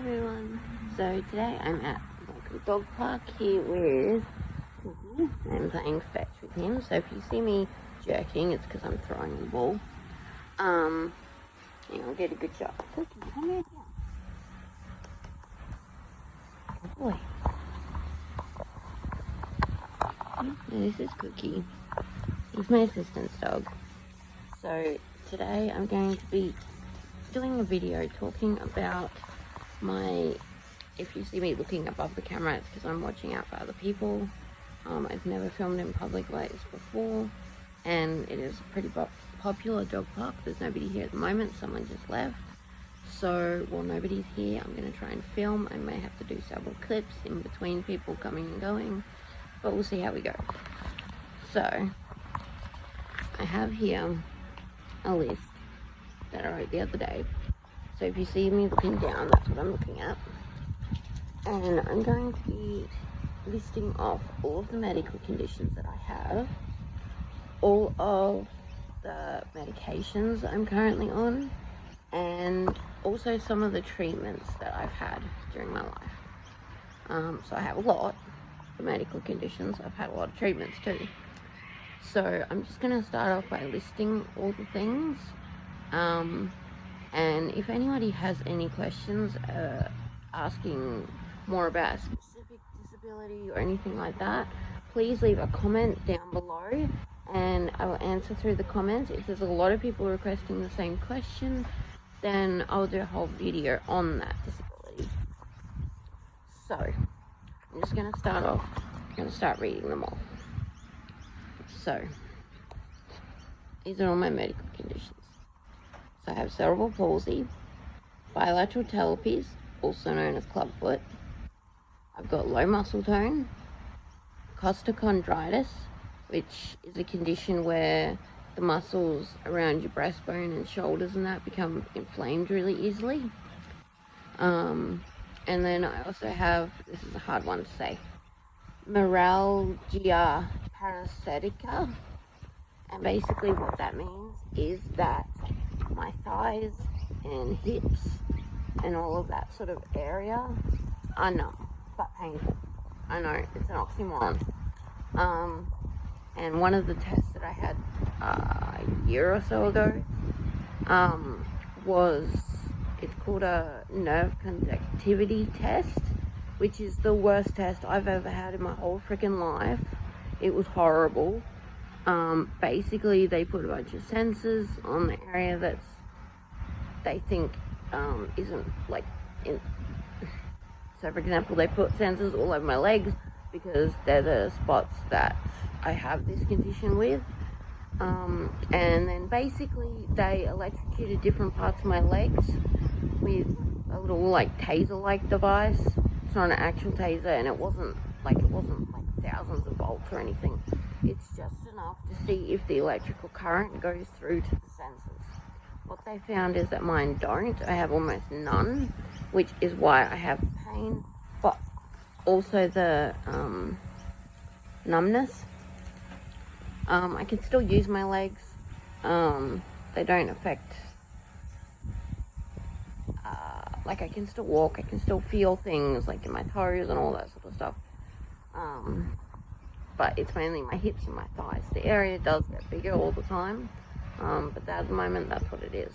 everyone. So today I'm at the local dog park here with Cookie. I'm playing fetch with him. So if you see me jerking, it's because I'm throwing the ball. And I'll get a good shot. Cookie, come here. Good boy. This is Cookie. He's my assistant's dog. So today I'm going to be doing a video talking about if you see me looking above the camera, it's because I'm watching out for other people. I've never filmed in public like this before, and it is a pretty popular dog park. There's nobody here at the moment, someone just left. So while nobody's here, I'm going to try and film. I may have to do several clips in between people coming and going, but we'll see how we go. So I have here a list that I wrote the other day. So if you see me looking down, that's what I'm looking at. And I'm going to be listing off all of the medical conditions that I have, all of the medications I'm currently on, and also some of the treatments that I've had during my life. So I have a lot of medical conditions. I've had a lot of treatments too. So I'm just going to start off by listing all the things. And if anybody has any questions asking more about a specific disability or anything like that, please leave a comment down below and I will answer through the comments. If there's a lot of people requesting the same question, then I'll do a whole video on that disability. So I'm just going to start off. I'm going to start reading them off. So these are all my medical conditions. So I have cerebral palsy, bilateral talipes, also known as clubfoot. I've got low muscle tone, costochondritis, which is a condition where the muscles around your breastbone and shoulders and that become inflamed really easily. And then I also have, this is a hard one to say, myalgia parasitica. And basically what that means is that my thighs and hips and all of that sort of area are numb but painful. I know, it's an oxymoron. And one of the tests that I had a year or so ago it's called a nerve conductivity test, which is the worst test I've ever had in my whole freaking life. It was horrible. Basically they put a bunch of sensors on the area that's they think isn't like in. So for example, they put sensors all over my legs because they're the spots that I have this condition with, and then basically they electrocuted different parts of my legs with a little like taser like device. It's not an actual taser, and it wasn't like thousands of volts or anything. It's just enough to see if the electrical current goes through to the sensors. What they found is that mine don't. I have almost none, which is why I have pain, but also the numbness. I can still use my legs. They don't affect, like I can still walk, I can still feel things like in my toes and all that sort of stuff. But it's mainly my hips and my thighs. The area does get bigger all the time, but at the moment that's what it is.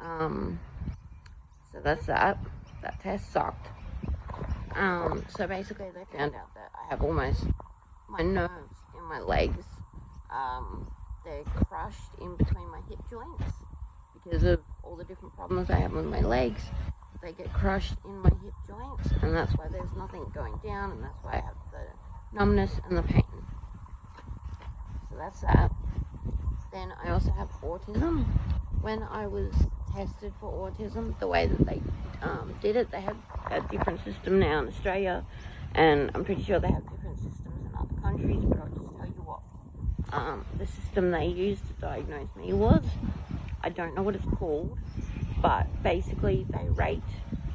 So that's that. That test sucked. So basically they found out that I have almost my nerves in my legs. They're crushed in between my hip joints because of all the different problems I have with my legs. They get crushed in my hip joints, and that's why there's nothing going down, and that's why I have the numbness and the pain. So that's that. Then I also have autism. When I was tested for autism, the way that they did it, they have a different system now in Australia, and I'm pretty sure they have different systems in other countries, but I'll just tell you what the system they used to diagnose me was. I don't know what it's called, but basically they rate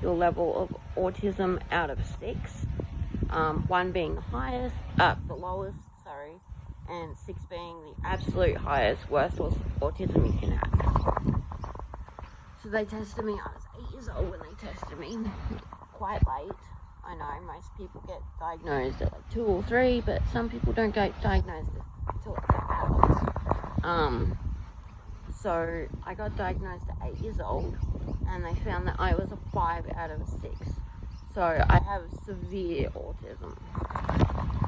your level of autism out of 6. 1 being the highest, the lowest, and 6 being the absolute highest, worst autism you can have. So they tested me, I was 8 years old when they tested me. Quite late. I know most people get diagnosed at like 2 or 3, but some people don't get diagnosed until adults. So I got diagnosed at 8 years old, and they found that I was a 5 out of a 6. So I have severe autism,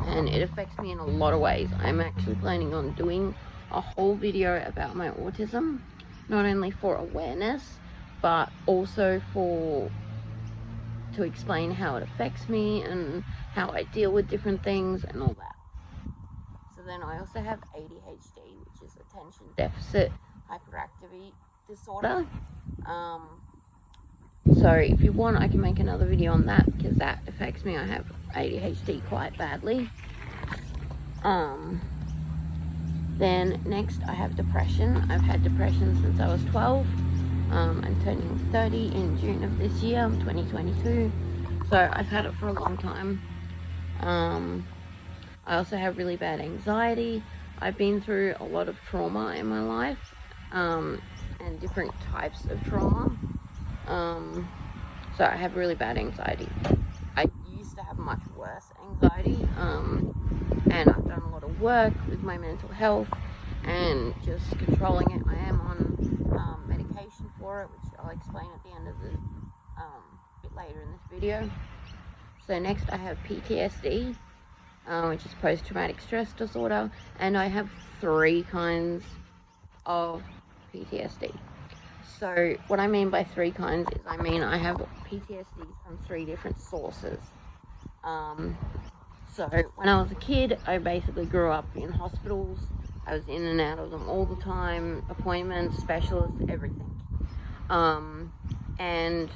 and it affects me in a lot of ways. I'm actually planning on doing a whole video about my autism, not only for awareness, but also to explain how it affects me and how I deal with different things and all that. So then I also have ADHD, which is attention deficit hyperactivity disorder. So if you want, I can make another video on that, because that affects me. I have ADHD quite badly. Then next I have depression. I've had depression since I was 12. I'm turning 30 in June of this year. I'm 2022. So I've had it for a long time. I also have really bad anxiety. I've been through a lot of trauma in my life, and different types of trauma. So I have really bad anxiety. I used to have much worse anxiety, and I've done a lot of work with my mental health and just controlling it. I am on medication for it, which I'll explain at the end of the bit later in this video. So next I have PTSD, which is post-traumatic stress disorder, and I have 3 kinds of PTSD. So what I mean by 3 kinds is, I mean I have PTSD from 3 different sources. So when I was a kid, I basically grew up in hospitals. I was in and out of them all the time, appointments, specialists, everything. And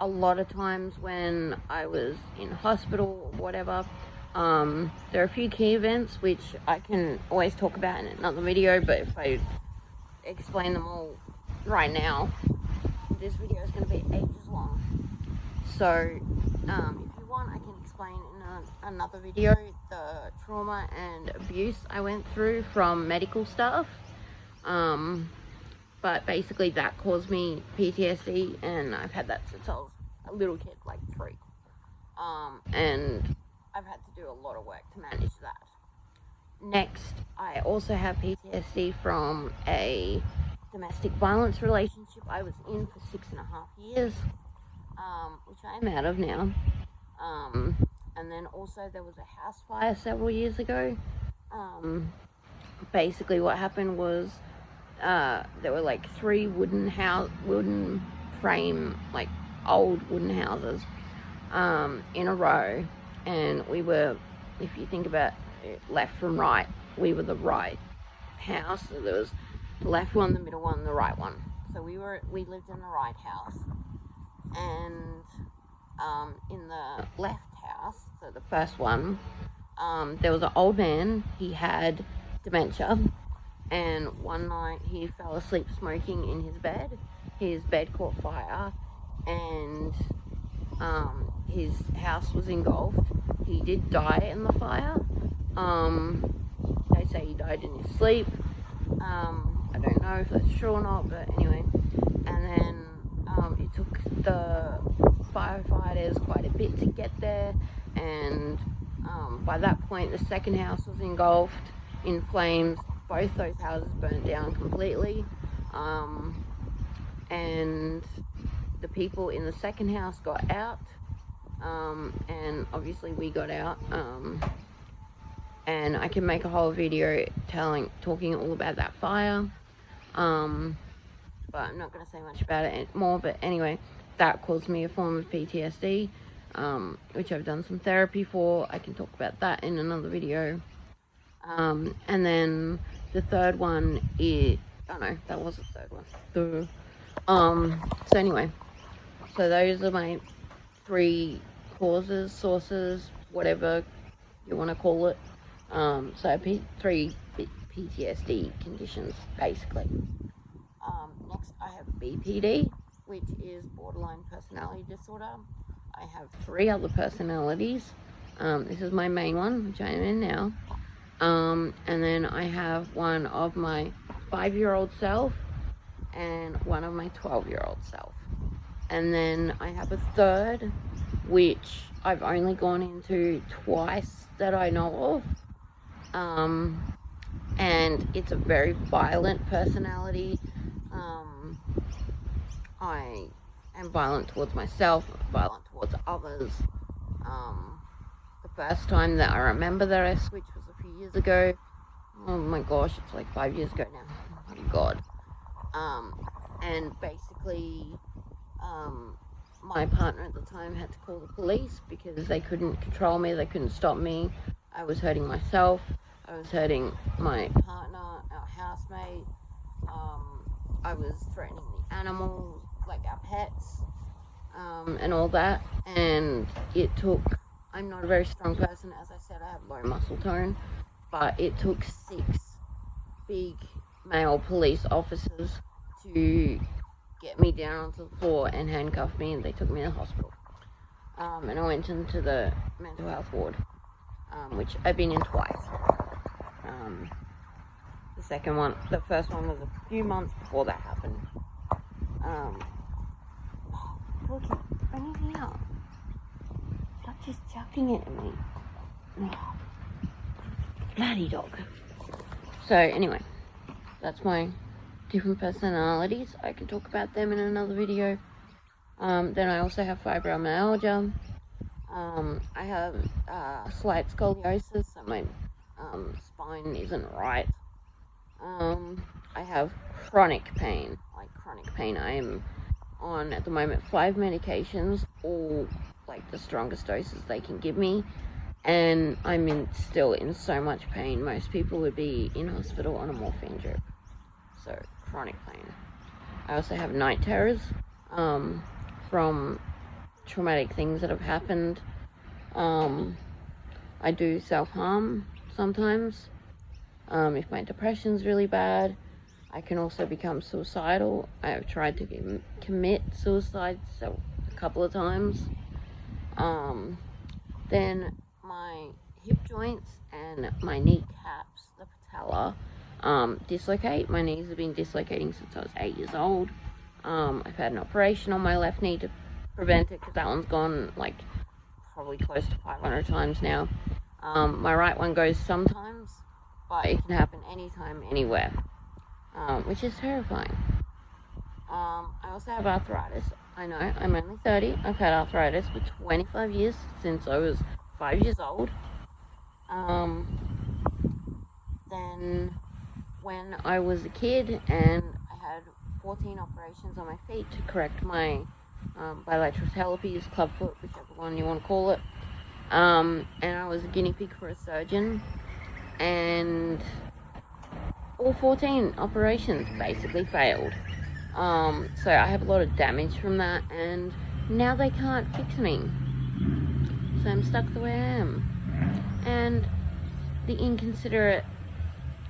a lot of times when I was in hospital or whatever, there are a few key events which I can always talk about in another video, but if I explain them all right now, this video is going to be ages long. So if you want, I can explain in another video the trauma and abuse I went through from medical staff. But basically that caused me PTSD, and I've had that since I was a little kid, like 3. And I've had to do a lot of work to manage that. Next, I also have PTSD from a domestic violence relationship I was in for 6.5 years, which I am out of now. And then also there was a house fire several years ago. Basically what happened was, there were like 3 wooden frame, like old wooden houses, in a row, and we were, if you think about it, left from right, we were the right house. So there was the left one, the middle one, the right one. So we lived in the right house, and in the left house, so the first one, there was an old man. He had dementia, and one night he fell asleep smoking in his bed. His bed caught fire, and his house was engulfed. He did die in the fire. They say he died in his sleep. I don't know if that's true or not, but anyway. And then it took the firefighters quite a bit to get there, and by that point the second house was engulfed in flames. Both those houses burned down completely, and the people in the second house got out, and obviously we got out, and I can make a whole video talking all about that fire, but I'm not going to say much about it more. But anyway, that caused me a form of PTSD, which I've done some therapy for. I can talk about that in another video. And then the third one is, oh no, that was the third one. So anyway, so those are my 3 causes, sources, whatever you want to call it. So 3 PTSD conditions, basically. Next I have BPD, which is borderline personality disorder. I have 3 other personalities. This is my main one, which I am in now. And then I have one of my 5-year-old self and one of my 12-year-old self. And then I have a third, which I've only gone into twice that I know of. And it's a very violent personality. I am violent towards myself, violent towards others. The first time that I remember that I switched was a few years ago. Oh my gosh, it's like 5 years ago now. Oh my god. And basically, my partner at the time had to call the police because they couldn't control me, they couldn't stop me. I was hurting myself, I was hurting my partner, our housemate, I was threatening the animals, like our pets, and all that. And it took, I'm not a very strong person, as I said, I have low muscle tone, but it took 6 big male police officers to get me down onto the floor and handcuff me, and they took me to the hospital. And I went into the mental health ward, which I've been in twice. The first one was a few months before that happened. Look, bring it here. Stop just chucking it at me. Oh, bloody dog. So anyway, that's my different personalities. I can talk about them in another video. Then I also have fibromyalgia. I have slight scoliosis, so my spine isn't right. I have chronic pain. I am on, at the moment, 5 medications, all like the strongest doses they can give me, and I'm still in so much pain. Most people would be in hospital on a morphine drip. So, chronic pain. I also have night terrors from traumatic things that have happened. I do self-harm sometimes. If my depression's really bad, I can also become suicidal. I have tried to commit suicide a couple of times. Then my hip joints and my kneecaps, the patella, dislocate. My knees have been dislocating since I was 8 years old. I've had an operation on my left knee to prevent it because that one's gone like probably close to 500 times now. My right one goes sometimes, but it can happen anytime, anywhere, which is terrifying. I also have arthritis. I know, I'm only 30. I've had arthritis for 25 years, since I was 5 years old. Then when I was a kid and I had 14 operations on my feet to correct my bilateral talipes, clubfoot, whichever one you want to call it. And I was a guinea pig for a surgeon, and all 14 operations basically failed. So I have a lot of damage from that, and now they can't fix me. So I'm stuck the way I am. And the inconsiderate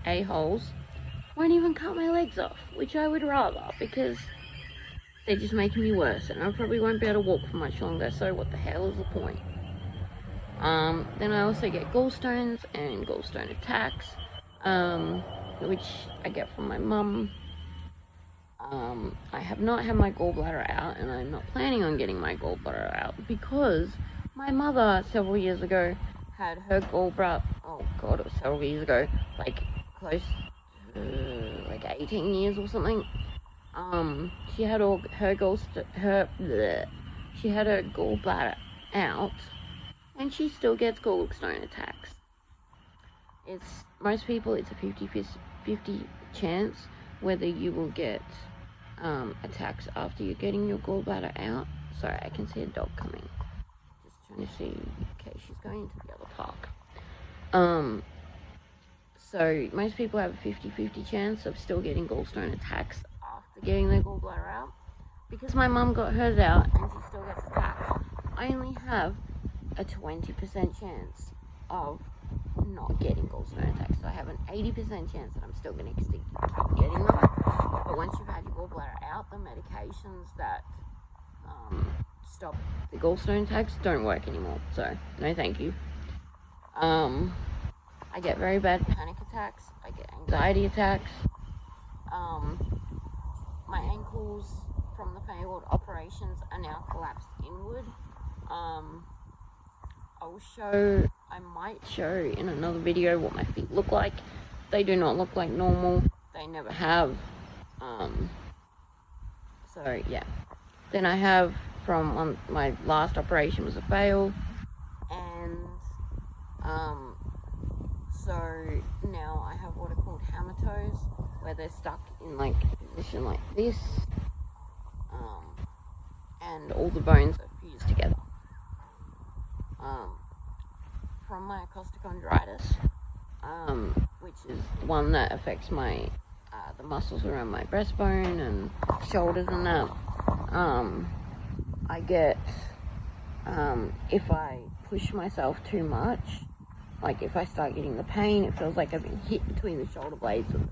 a-holes won't even cut my legs off, which I would rather, because they're just making me worse, and I probably won't be able to walk for much longer, so what the hell is the point? Then I also get gallstones and gallstone attacks, which I get from my mum. I have not had my gallbladder out, and I'm not planning on getting my gallbladder out, because my mother several years ago had her gallbladder, oh god, it was several years ago, like close to like 18 years or something. She had all her she had her gallbladder out, and she still gets gallstone attacks. Most people, it's a 50-50 chance whether you will get attacks after you're getting your gallbladder out. Sorry, I can see a dog coming. Just trying to see, okay, she's going into the other park. So most people have a 50-50 chance of still getting gallstone attacks after getting their gallbladder out. Because my mum got hers out and she still gets attacks, I only have a 20% chance of not getting gallstone attacks. So I have an 80% chance that I'm still going to keep getting them. But once you've had your gallbladder out, the medications that stop the gallstone attacks don't work anymore. So no thank you. I get very bad panic attacks. I get anxiety attacks. My ankles from the failed operations are now collapsed inward. I might show in another video what my feet look like. They do not look like normal. They never have. So yeah. Then I have from my last operation was a fail, and so now I have what are called hammer toes, where they're stuck in like a position like this, and all the bones are fused together. From my Arthritis, which is the one that affects my the muscles around my breastbone and shoulders and that, I get if I push myself too much, like if I start getting the pain, it feels like I've been hit between the shoulder blades with a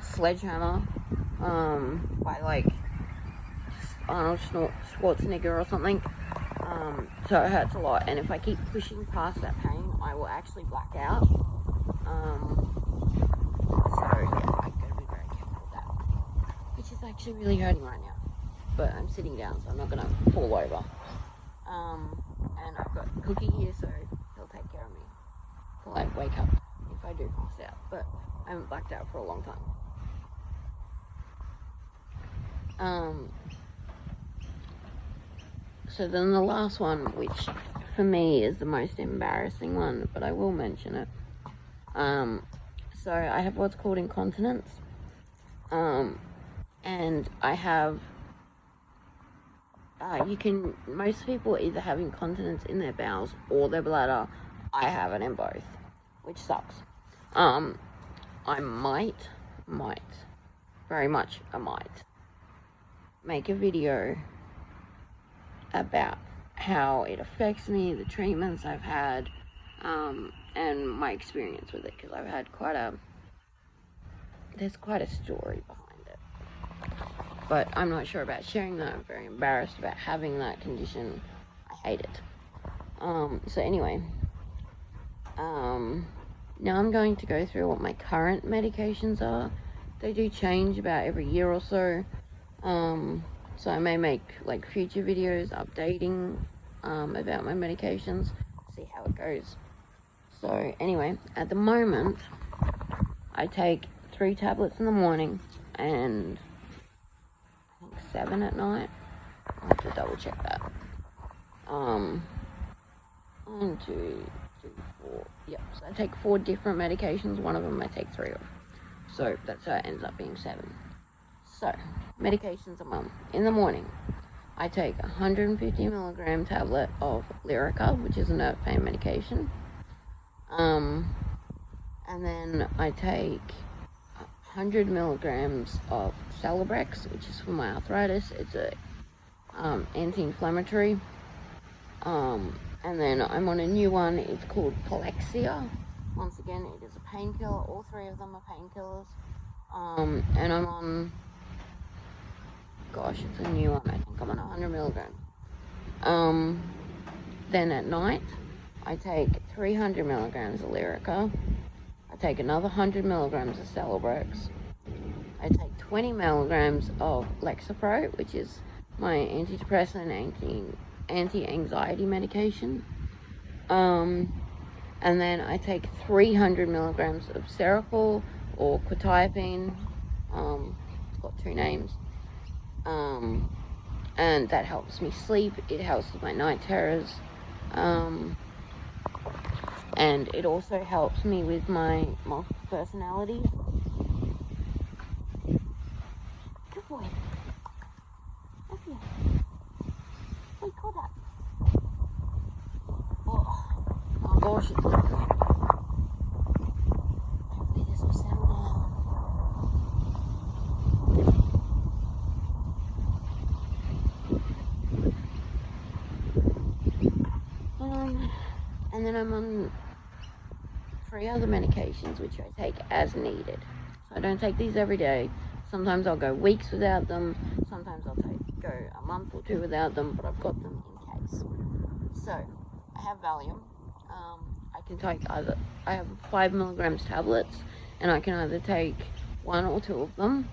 sledgehammer by like Arnold Schwarzenegger or something. So it hurts a lot, and if I keep pushing past that pain, I will actually black out. So yeah, I've got to be very careful with that, which is actually really hurting right now. But I'm sitting down, so I'm not gonna fall over. And I've got Cookie here, so he'll take care of me till I wake up if I do pass out. But I haven't blacked out for a long time. So then the last one, which for me is the most embarrassing one, but I will mention it. So I have what's called incontinence. And I have, most people either have incontinence in their bowels or their bladder. I have it in both, which sucks. I might, very much I might, make a video about how it affects me, the treatments I've had, and my experience with it, because I've had there's quite a story behind it. But I'm not sure about sharing that. I'm very embarrassed about having that condition. I hate it. So anyway, now I'm going to go through what my current medications are. They do change about every year or so. So I may make like future videos updating about my medications, see how it goes. So anyway, at the moment, I take 3 tablets in the morning and I think 7 at night. I'll have to double check that. 1, 2, 3, 4. Yep, so I take 4 different medications. One of them I take 3 of. So that's how it ends up being 7. So, medications are in the morning, I take a 150 milligram tablet of Lyrica, which is a nerve pain medication. And then I take 100 milligrams of Celebrex, which is for my arthritis. It's a anti-inflammatory. And then I'm on a new one. It's called Palexia. Once again, it is a painkiller. All 3 of them are painkillers. And I'm on, gosh, it's a new one. I think I'm on 100 milligrams. Then at night, I take 300 milligrams of Lyrica. I take another 100 milligrams of Celebrex. I take 20 milligrams of Lexapro, which is my antidepressant, anti-anxiety medication. And then I take 300 milligrams of Seroquel or quetiapine. It's got 2 names. And that helps me sleep. It helps with my night terrors. And it also helps me with my multiple personality. Good boy. Up here. Wait, call that. Oh gosh, it's not good. Hopefully this will settle down. And then I'm on 3 other medications, which I take as needed. So I don't take these every day. Sometimes I'll go weeks without them. Sometimes I'll go a month or 2 without them, but I've got them in case. So I have Valium. I can take I have 5 milligrams tablets, and I can either take 1 or 2 of them.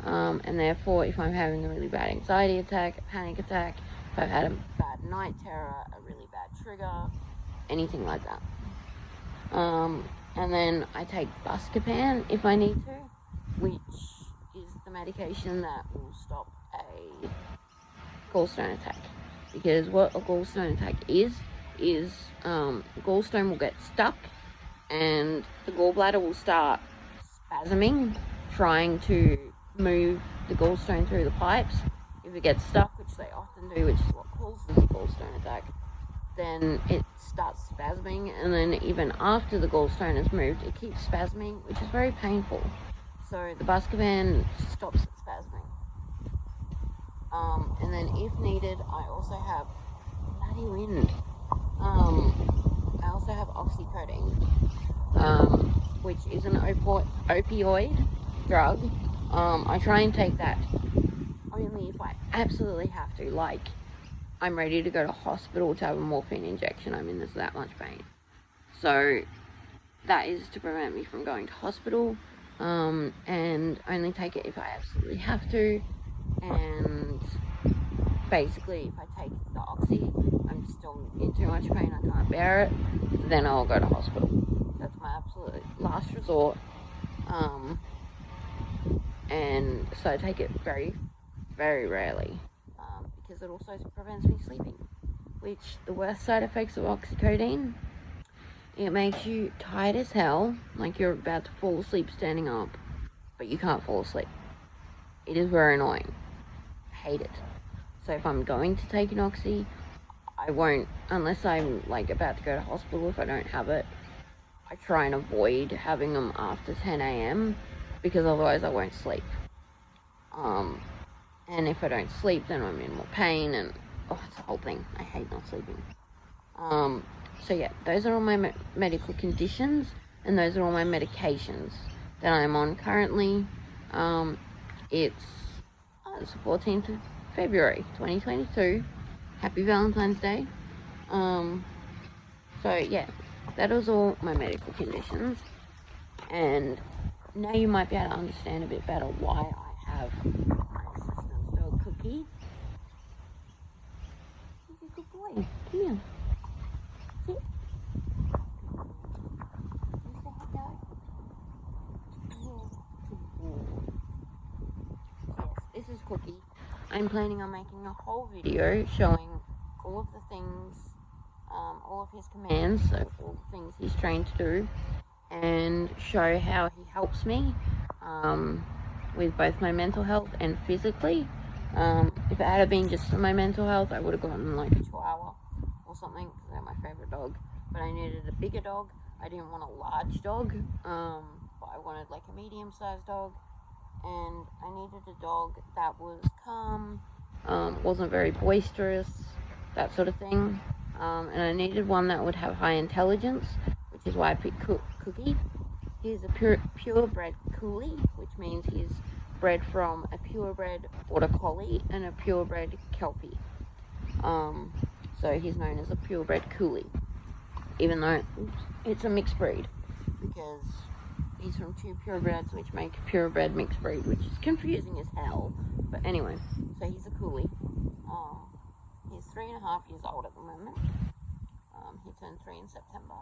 And therefore, if I'm having a really bad anxiety attack, a panic attack, if I've had a bad night terror, a really bad trigger, anything like that. And then I take Buscopan if I need to, which is the medication that will stop a gallstone attack. Because what a gallstone attack is gallstone will get stuck and the gallbladder will start spasming, trying to move the gallstone through the pipes. If it gets stuck, which they often do, which is what causes a gallstone attack, then it starts spasming, and then even after the gallstone has moved, it keeps spasming, which is very painful. So the Buscopan stops it spasming. And then if needed, I also have bloody wind. I also have oxycodone, which is an opioid drug. I try and take that only if I absolutely have to, like I'm ready to go to hospital to have a morphine injection. I'm in that much pain. So that is to prevent me from going to hospital, and only take it if I absolutely have to. And basically, if I take the oxy, I'm still in too much pain, I can't bear it, then I'll go to hospital. That's my absolute last resort. And so I take it very, very rarely, because it also prevents me sleeping, which the worst side effects of oxycodone, it makes you tired as hell, like you're about to fall asleep standing up, but you can't fall asleep. It is very annoying. I hate it. So if I'm going to take an oxy, I won't, unless I'm like about to go to hospital. If I don't have it, I try and avoid having them after 10 a.m. because otherwise I won't sleep. And if I don't sleep, then I'm in more pain, and it's a whole thing. I hate not sleeping. So yeah, those are all my medical conditions, and those are all my medications that I'm on currently. It's the 14th of February 2022. Happy Valentine's Day. So yeah, that was all my medical conditions, and now you might be able to understand a bit better why I have my assistant's dog Cookie. He's a good boy. Come here. Sit. Yes, this is Cookie. I'm planning on making a whole video showing all of the things, all of his commands, so all the things he's trained to do, and show how he helps me with both my mental health and physically. If it had been just for my mental health, I would have gotten like a Chihuahua or something, because they're my favorite dog, but I needed a bigger dog. I didn't want a large dog, but I wanted like a medium-sized dog, and I needed a dog that was calm, wasn't very boisterous, that sort of thing, and I needed one that would have high intelligence, which is why I picked Cookie. He's a purebred Collie, which means he's bred from a purebred Border Collie and a purebred Kelpie. So he's known as a purebred Collie, even though it's a mixed breed, because he's from two purebreds, which make a purebred mixed breed, which is confusing as hell. But anyway, so he's a Collie. He's 3.5 years old at the moment. He turned 3 in September,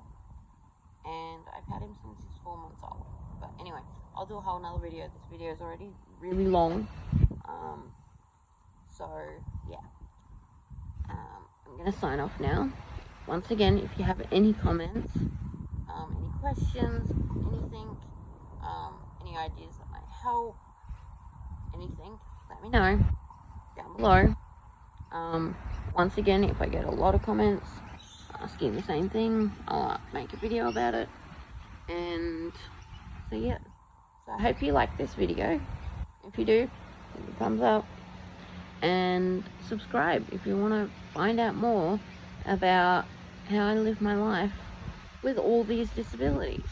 and I've had him since he's 4 months old. But anyway, I'll do a whole nother video. This video is already really long. So yeah, I'm gonna sign off now. Once again, if you have any comments, any questions, anything, any ideas that might help, anything, let me know down below. Once again, if I get a lot of comments asking the same thing, I'll make a video about it. And so yeah, so I hope you like this video. If you do, give it a thumbs up and subscribe if you want to find out more about how I live my life with all these disabilities.